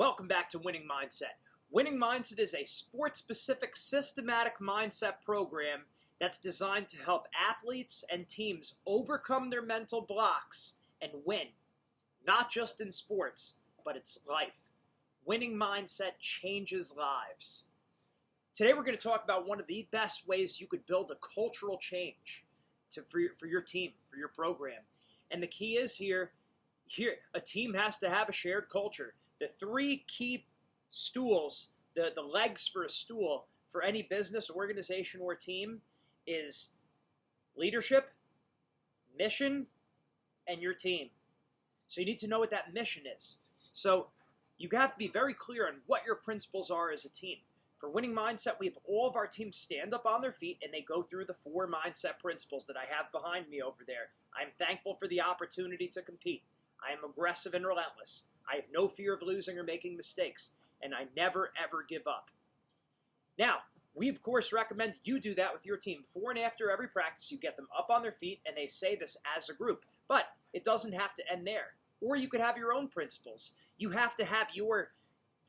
Welcome back to Winning Mindset. Winning Mindset is a sports-specific systematic mindset program that's designed to help athletes and teams overcome their mental blocks and win. Not just in sports, but it's life. Winning Mindset changes lives. Today we're going to talk about one of the best ways you could build a cultural change for your team, for your program. And the key is here a team has to have a shared culture. The three key stools, the legs for a stool for any business, organization, or team is leadership, mission, and your team. So you need to know what that mission is. So you have to be very clear on what your principles are as a team. For Winning Mindset, we have all of our teams stand up on their feet and they go through the 4 mindset principles that I have behind me over there. I'm thankful for the opportunity to compete. I am aggressive and relentless. I have no fear of losing or making mistakes, and I never, ever give up. Now, we, of course, recommend you do that with your team. Before and after every practice, you get them up on their feet, and they say this as a group. But it doesn't have to end there. Or you could have your own principles. You have to have your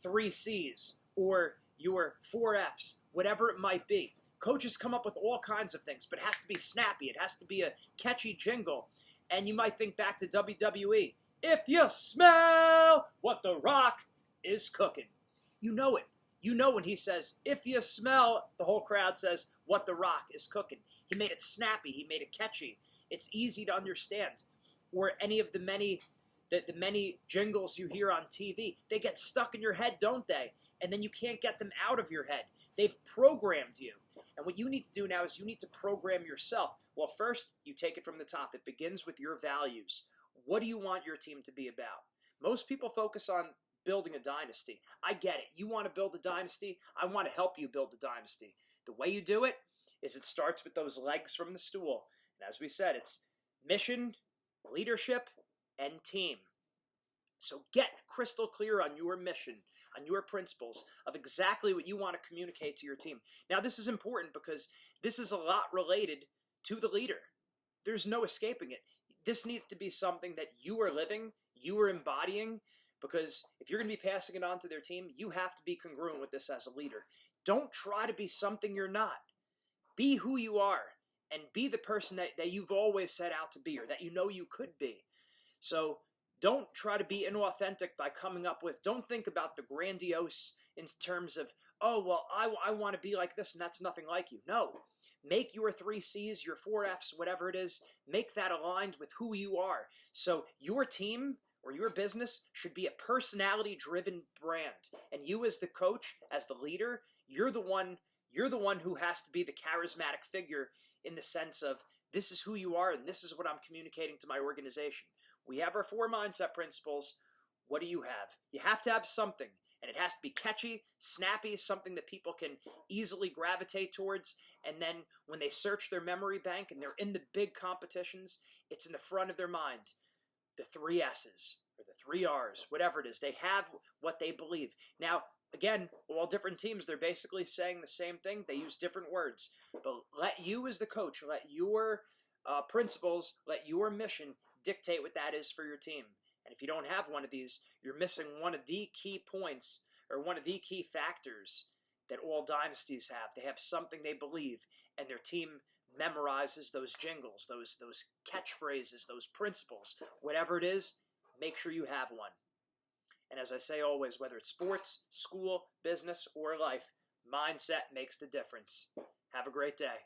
3 C's or your 4 F's, whatever it might be. Coaches come up with all kinds of things, but it has to be snappy. It has to be a catchy jingle. And you might think back to WWE. If you smell what The Rock is cooking. You know it. You know when he says, if you smell, the whole crowd says, what The Rock is cooking. He made it snappy. He made it catchy. It's easy to understand. Or any of the many jingles you hear on TV, they get stuck in your head, don't they? And then you can't get them out of your head. They've programmed you. And what you need to do now is you need to program yourself. Well, first, you take it from the top. It begins with your values. What do you want your team to be about? Most people focus on building a dynasty. I get it. You want to build a dynasty? I want to help you build a dynasty. The way you do it is it starts with those legs from the stool. And as we said, it's mission, leadership, and team. So get crystal clear on your mission, on your principles of exactly what you want to communicate to your team. Now, this is important because this is a lot related to the leader. There's no escaping it. This needs to be something that you are living, you are embodying, because if you're going to be passing it on to their team, you have to be congruent with this as a leader. Don't try to be something you're not. Be who you are and be the person that you've always set out to be or that you know you could be. So don't try to be inauthentic by coming up with, don't think about the grandiose in terms of, oh, well, I want to be like this and that's nothing like you. No. Make your 3 C's, your 4 F's, whatever it is, make that aligned with who you are. So your team or your business should be a personality-driven brand. And you as the coach, as the leader, you're the one who has to be the charismatic figure in the sense of this is who you are and this is what I'm communicating to my organization. We have our 4 mindset principles. What do you have? You have to have something. And it has to be catchy, snappy, something that people can easily gravitate towards. And then when they search their memory bank and they're in the big competitions, it's in the front of their mind. The 3 S's or the 3 R's, whatever it is. They have what they believe. Now, again, all different teams, they're basically saying the same thing. They use different words. But let you as the coach, let your principles, let your mission dictate what that is for your team. And if you don't have one of these, you're missing one of the key points or one of the key factors that all dynasties have. They have something they believe, and their team memorizes those jingles, those catchphrases, those principles. Whatever it is, make sure you have one. And as I say always, whether it's sports, school, business, or life, mindset makes the difference. Have a great day.